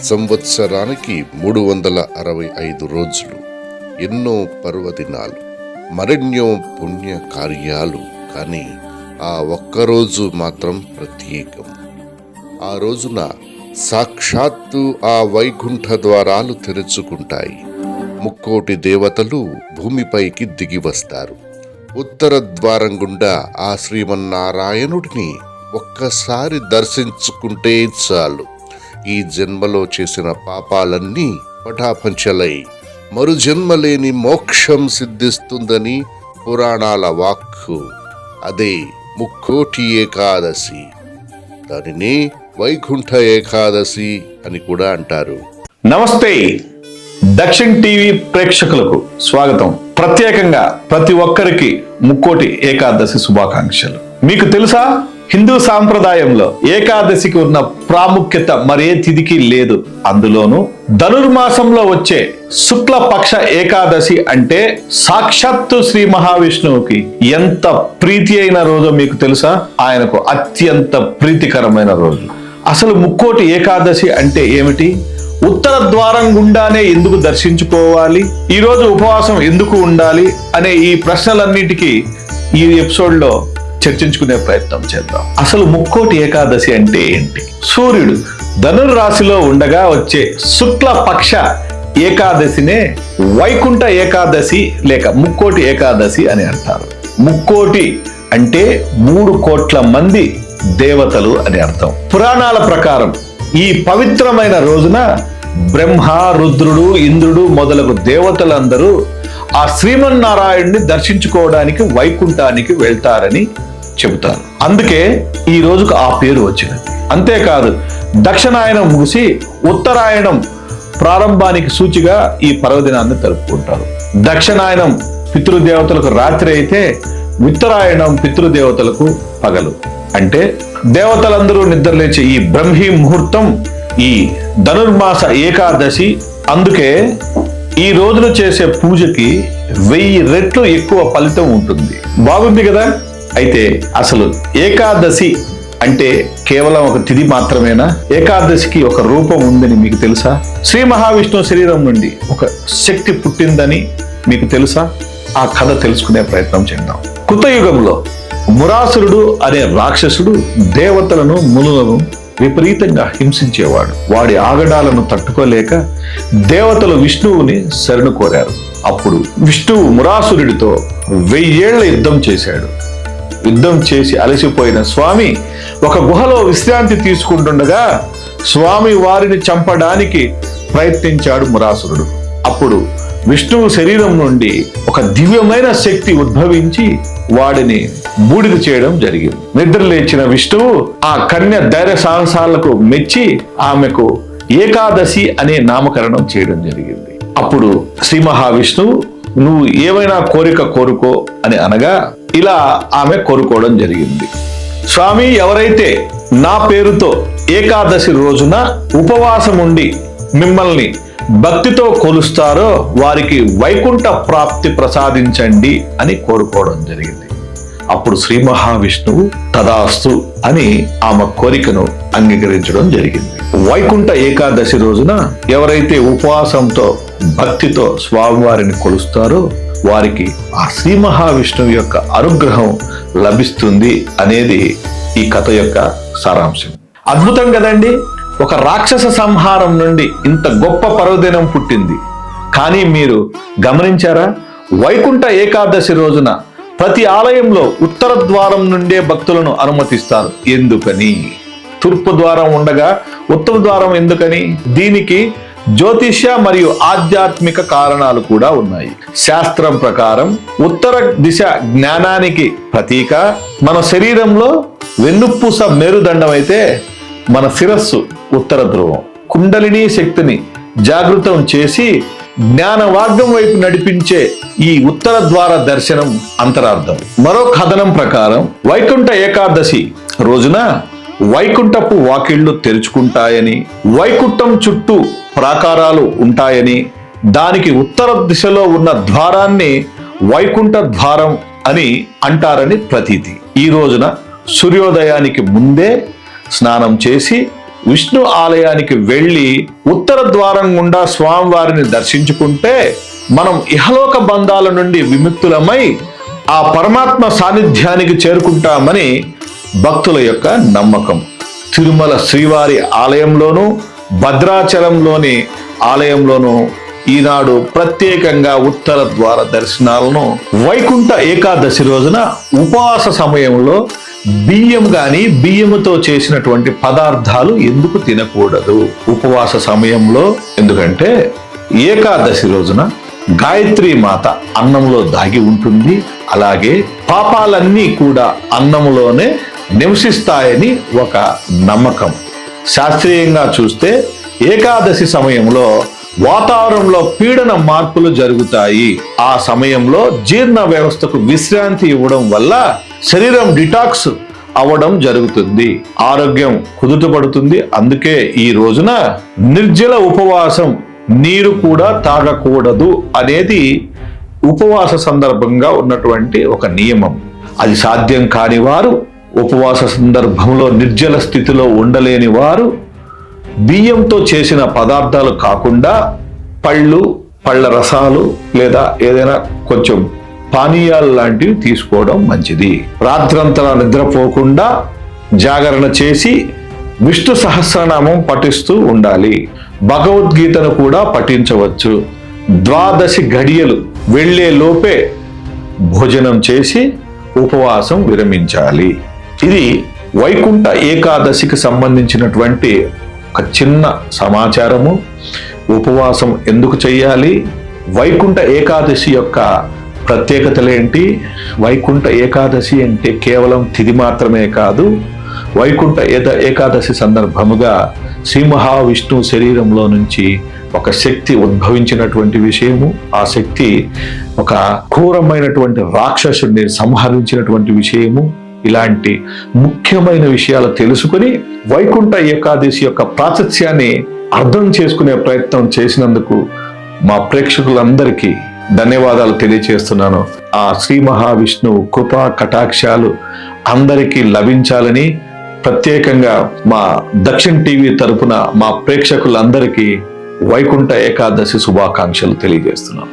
సంవత్సరానికి 365 రోజులు, ఎన్నో పర్వదినాలు, మరెన్నో పుణ్య కార్యాలు. కానీ ఆ ఒక్కరోజు మాత్రం ప్రత్యేకం. ఆ రోజున సాక్షాత్తు ఆ వైకుంఠ ద్వారాలు తెరుచుకుంటాయి. ముక్కోటి దేవతలు భూమిపైకి దిగి వస్తారు. ఉత్తర ద్వారం గుండా ఆ శ్రీమన్నారాయణుడిని ఒక్కసారి దర్శించుకుంటే చాలు, ఈ జన్మలో చేసిన పాపాలన్నీ పటాపంచలై మరు జన్మలేని మోక్షం సిద్ధిస్తుందని పురాణాల వాక్కు. అదే ముక్కోటి ఏకాదశి. దానిని వైకుంఠ ఏకాదశి అని కూడా అంటారు. నమస్తే, దక్షిణ్ టీవీ ప్రేక్షకులకు స్వాగతం. ప్రత్యేకంగా ప్రతి ఒక్కరికి ముక్కోటి ఏకాదశి శుభాకాంక్షలు. మీకు తెలుసా, హిందూ సాంప్రదాయంలో ఏకాదశికి ఉన్న ప్రాముఖ్యత మరే తిథికి లేదు. అందులోనూ ధనుర్మాసంలో వచ్చే శుక్ల పక్ష ఏకాదశి అంటే సాక్షాత్తు శ్రీ మహావిష్ణువుకి ఎంత ప్రీతి అయిన రోజో మీకు తెలుసా? ఆయనకు అత్యంత ప్రీతికరమైన రోజు. అసలు ముక్కోటి ఏకాదశి అంటే ఏమిటి? ఉత్తర ద్వారం గుండానే ఎందుకు దర్శించుకోవాలి? ఈ రోజు ఉపవాసం ఎందుకు ఉండాలి అనే ఈ ప్రశ్నలన్నిటికీ ఈ ఎపిసోడ్లో చర్చించుకునే ప్రయత్నం చేద్దాం. అసలు ముక్కోటి ఏకాదశి అంటే ఏంటి? సూర్యుడు ధనుర్రాశిలో ఉండగా వచ్చే శుక్ల పక్ష ఏకాదశినే వైకుంఠ ఏకాదశి లేక ముక్కోటి ఏకాదశి అని అంటారు. ముక్కోటి అంటే 3 కోట్ల మంది దేవతలు అని అర్థం. పురాణాల ప్రకారం ఈ పవిత్రమైన రోజున బ్రహ్మ, రుద్రుడు, ఇంద్రుడు మొదలగు దేవతలందరూ ఆ శ్రీమన్నారాయణుడిని దర్శించుకోవడానికి వైకుంఠానికి వెళ్తారని చెబుతారు. అందుకే ఈ రోజుకు ఆ పేరు వచ్చినది. అంతేకాదు, దక్షిణాయనం ముగిసి ఉత్తరాయణం ప్రారంభానికి సూచిగా ఈ పర్వదినాన్ని జరుపుకుంటారు. దక్షిణాయనం పితృదేవతలకు రాత్రి అయితే ఉత్తరాయణం పితృదేవతలకు పగలు. అంటే దేవతలందరూ నిద్రలేచే ఈ బ్రహ్మీ ముహూర్తం ఈ ధనుర్మాస ఏకాదశి. అందుకే ఈ రోజున చేసే పూజకి 1000 రెట్లు ఎక్కువ ఫలితం ఉంటుంది. బాగుంది కదా? అయితే అసలు ఏకాదశి అంటే కేవలం ఒక తిథి మాత్రమేనా? ఏకాదశికి ఒక రూపం ఉందని మీకు తెలుసా? శ్రీ మహావిష్ణువు శరీరం నుండి ఒక శక్తి పుట్టిందని మీకు తెలుసా? ఆ కథ తెలుసుకునే ప్రయత్నం చేద్దాం. కృతయుగంలో మురాసురుడు అనే రాక్షసుడు దేవతలను, మునులను విపరీతంగా హింసించేవాడు. వాడి ఆగడాలను తట్టుకోలేక దేవతలు విష్ణువుని శరణు కోరారు. అప్పుడు విష్ణువు మురాసురుడితో 1000 ఏళ్ల యుద్ధం చేశాడు. యుద్ధం చేసి అలసిపోయిన స్వామి ఒక గుహలో విశ్రాంతి తీసుకుంటుండగా స్వామి వారిని చంపడానికి ప్రయత్నించాడు మురాసురుడు. అప్పుడు విష్ణువు శరీరం నుండి ఒక దివ్యమైన శక్తి ఉద్భవించి వాడిని బూడిద చేయడం జరిగింది. నిద్ర లేచిన విష్ణువు ఆ కన్య ధైర్య సాహసాలకు మెచ్చి ఆమెకు ఏకాదశి అనే నామకరణం చేయడం జరిగింది. అప్పుడు శ్రీ మహావిష్ణువు, నువ్వు ఏమైనా కోరిక కోరుకో అని అనగా ఇలా ఆమె కోరుకోవడం జరిగింది. స్వామి, ఎవరైతే నా పేరుతో ఏకాదశి రోజున ఉపవాసం ఉండి మిమ్మల్ని భక్తితో కొలుస్తారో వారికి వైకుంఠ ప్రాప్తి ప్రసాదించండి అని కోరుకోవడం జరిగింది. అప్పుడు శ్రీ మహావిష్ణువు తదాస్తు అని ఆమె కోరికను అంగీకరించడం జరిగింది. వైకుంఠ ఏకాదశి రోజున ఎవరైతే ఉపవాసంతో భక్తితో స్వామివారిని కొలుస్తారో వారికి ఆ శ్రీ మహావిష్ణువు యొక్క అనుగ్రహం లభిస్తుంది అనేది ఈ కథ యొక్క సారాంశం. అద్భుతం కదండి? ఒక రాక్షస సంహారం నుండి ఇంత గొప్ప పర్వదినం పుట్టింది. కానీ మీరు గమనించారా? వైకుంఠ ఏకాదశి రోజున ప్రతి ఆలయంలో ఉత్తర ద్వారం నుండే భక్తులను అనుమతిస్తారు. ఎందుకని? తూర్పు ద్వారం ఉండగా ఉత్తర ద్వారం ఎందుకని? దీనికి జ్యోతిష్య మరియు ఆధ్యాత్మిక కారణాలు కూడా ఉన్నాయి. శాస్త్రం ప్రకారం ఉత్తర దిశ జ్ఞానానికి ప్రతీక. మన శరీరంలో వెన్నుపూస మేరుదండం అయితే మన శిరస్సు ఉత్తర ధ్రువం. కుండలిని శక్తిని జాగృతం చేసి జ్ఞానవార్గం వైపు నడిపించే ఈ ఉత్తర ద్వార దర్శనం అంతరార్థం. మరో కథనం ప్రకారం వైకుంఠ ఏకాదశి రోజున వైకుంఠపు వాకిళ్లు తెరుచుకుంటాయని, వైకుంఠం చుట్టూ ప్రాకారాలు ఉంటాయని, దానికి ఉత్తర దిశలో ఉన్న ద్వారాన్ని వైకుంఠ ద్వారం అని అంటారని ప్రతీతి. ఈ రోజున సూర్యోదయానికి ముందే స్నానం చేసి విష్ణు ఆలయానికి వెళ్ళి ఉత్తర ద్వారం గుండా స్వామివారిని దర్శించుకుంటే మనం ఇహలోక బంధాల నుండి విముక్తులమై ఆ పరమాత్మ సాన్నిధ్యానికి చేరుకుంటామని భక్తుల యొక్క నమ్మకం. తిరుమల శ్రీవారి ఆలయంలోనూ భద్రాచలంలోని ఆలయంలోనూ ఈనాడు ప్రత్యేకంగా ఉత్తర ద్వార దర్శనాలను వైకుంఠ ఏకాదశి రోజున ఉపవాస సమయంలో బియ్యం గాని బియ్యముతో చేసినటువంటి పదార్థాలు ఎందుకు తినకూడదు ఉపవాస సమయంలో? ఎందుకంటే ఏకాదశి రోజున గాయత్రి మాత అన్నంలో దాగి ఉంటుంది. అలాగే పాపాలన్నీ కూడా అన్నంలోనే నివసిస్తాయని ఒక నమ్మకం. శాస్త్రీయంగా చూస్తే ఏకాదశి సమయంలో వాతావరణంలో పీడన మార్పులు జరుగుతాయి. ఆ సమయంలో జీర్ణ వ్యవస్థకు విశ్రాంతి ఇవ్వడం వల్ల శరీరం డిటాక్స్ అవ్వడం జరుగుతుంది, ఆరోగ్యం కుదుటపడుతుంది. అందుకే ఈ రోజున నిర్జల ఉపవాసం, నీరు కూడా తాగకూడదు అనేది ఉపవాస సందర్భంగా ఉన్నటువంటి ఒక నియమం. అది సాధ్యం కాని వారు, ఉపవాస సందర్భంలో నిర్జల స్థితిలో ఉండలేని వారు బియ్యంతో చేసిన పదార్థాలు కాకుండా పళ్ళు, పళ్ళ రసాలు లేదా ఏదైనా కొంచెం పానీయాలు లాంటివి తీసుకోవడం మంచిది. రాత్రంతా నిద్రపోకుండా జాగరణ చేసి విష్ణు సహస్రనామం పఠిస్తూ ఉండాలి. భగవద్గీతను కూడా పఠించవచ్చు. 12 గడియలు వెళ్లే లోపే భోజనం చేసి ఉపవాసం విరమించాలి. ఇది వైకుంఠ ఏకాదశికి సంబంధించినటువంటి ఒక చిన్న సమాచారము. ఉపవాసం ఎందుకు చేయాలి, వైకుంఠ ఏకాదశి యొక్క ప్రత్యేకతలేంటి, వైకుంఠ ఏకాదశి అంటే కేవలం తిథి మాత్రమే కాదు, వైకుంఠ ఏకాదశి సందర్భముగా శ్రీ మహావిష్ణువు శరీరంలో నుంచి ఒక శక్తి ఉద్భవించినటువంటి విషయము. ఆ శక్తి ఒక క్రూరమైనటువంటి రాక్షసుడిని సంహరించినటువంటి విషయము. ఇలాంటి ముఖ్యమైన విషయాలు తెలుసుకుని వైకుంఠ ఏకాదశి యొక్క ప్రాశస్త్యాన్ని అర్థం చేసుకునే ప్రయత్నం చేసినందుకు మా ప్రేక్షకులందరికీ ధన్యవాదాలు తెలియజేస్తున్నాను. ఆ శ్రీ మహావిష్ణువు కృపా కటాక్షాలు అందరికీ లభించాలని ప్రత్యేకంగా మా దక్షిణ్ టీవీ తరపున మా ప్రేక్షకులందరికీ వైకుంఠ ఏకాదశి శుభాకాంక్షలు తెలియజేస్తున్నాను.